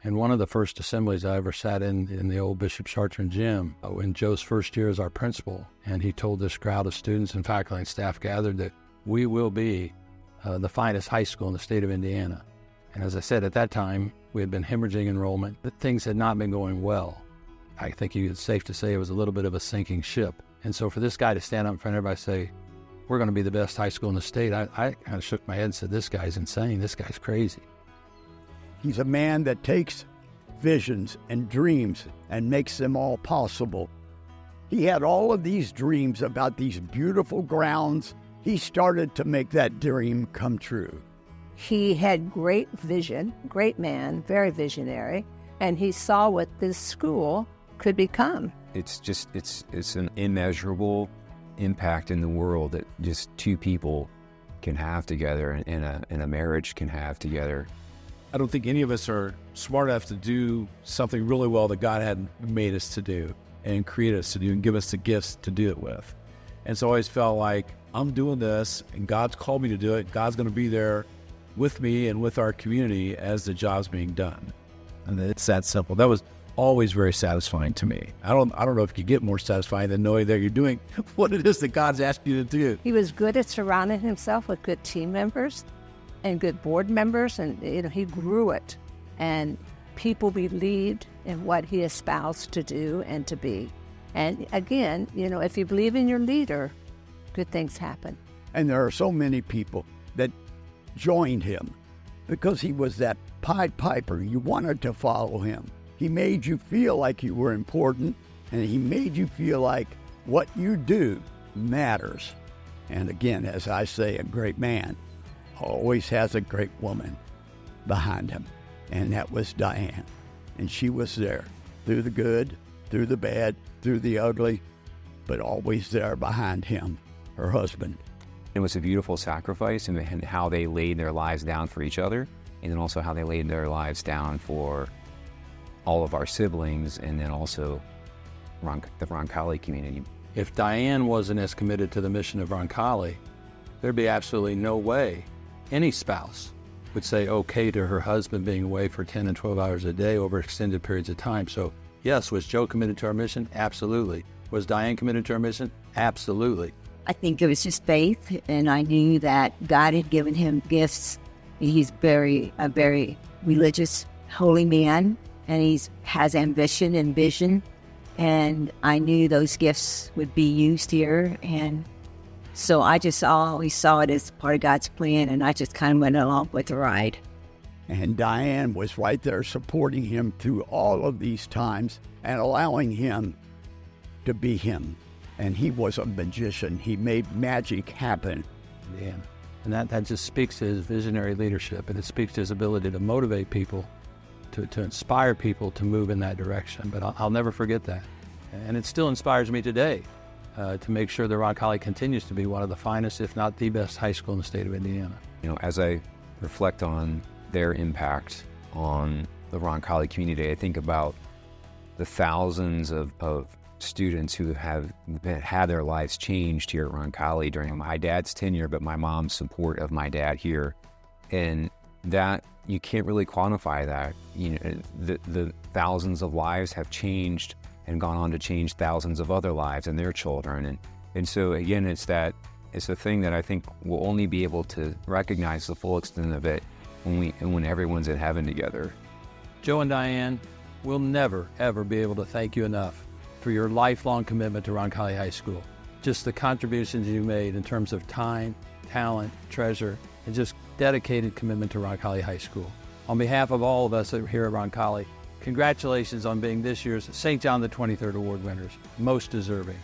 And one of the first assemblies I ever sat in the old Bishop Chartrand gym, in Joe's first year as our principal, and he told this crowd of students and faculty and staff gathered that we will be the finest high school in the state of Indiana. And as I said, at that time, we had been hemorrhaging enrollment, but things had not been going well. I think it's safe to say it was a little bit of a sinking ship. And so for this guy to stand up in front of everybody and say, we're going to be the best high school in the state, I kind of shook my head and said, this guy's insane, this guy's crazy. He's a man that takes visions and dreams and makes them all possible. He had all of these dreams about these beautiful grounds. He started to make that dream come true. He had great vision, great man, very visionary, and he saw what this school could become. It's an immeasurable impact in the world that just two people can have together and a marriage can have together. I don't think any of us are smart enough to do something really well that God had made us to do and created us to do and give us the gifts to do it with. And so I always felt like I'm doing this and God's called me to do it. God's going to be there with me and with our community as the job's being done. And it's that simple. That was always very satisfying to me. I don't know if you get more satisfying than knowing that you're doing what it is that God's asked you to do. He was good at surrounding himself with good team members and good board members, and he grew it. And people believed in what he espoused to do and to be. And again, if you believe in your leader, good things happen. And there are so many people that joined him because he was that Pied Piper. You wanted to follow him. He made you feel like you were important, and he made you feel like what you do matters. And again, as I say, a great man always has a great woman behind him, and that was Diane. And she was there through the good, through the bad, through the ugly, but always there behind him, her husband. It was a beautiful sacrifice and how they laid their lives down for each other, and then also how they laid their lives down for all of our siblings, and then also the Roncalli community. If Diane wasn't as committed to the mission of Roncalli, there'd be absolutely no way any spouse would say okay to her husband being away for 10 and 12 hours a day over extended periods of time. So yes, was Joe committed to our mission? Absolutely. Was Diane committed to our mission? Absolutely. I think it was just faith, and I knew that God had given him gifts. He's a very religious, holy man, and he has ambition and vision, and I knew those gifts would be used here, and so I just always saw it as part of God's plan, and I just kind of went along with the ride. And Diane was right there supporting him through all of these times and allowing him to be him. And he was a magician. He made magic happen. Yeah. And that just speaks to his visionary leadership, and it speaks to his ability to motivate people, to inspire people to move in that direction. But I'll never forget that. And it still inspires me today to make sure that Roncalli continues to be one of the finest, if not the best, high school in the state of Indiana. As I reflect on their impact on the Roncalli community, I think about the thousands of students who have had their lives changed here at Roncalli during my dad's tenure, but my mom's support of my dad here. And that, you can't really quantify that. The thousands of lives have changed and gone on to change thousands of other lives and their children. And so again, it's a thing that I think we'll only be able to recognize the full extent of it when everyone's in heaven together. Joe and Diane, we'll never, ever be able to thank you enough for your lifelong commitment to Roncalli High School. Just the contributions you made in terms of time, talent, treasure, and just dedicated commitment to Roncalli High School. On behalf of all of us here at Roncalli, congratulations on being this year's St. John the 23rd Award winners. Most deserving.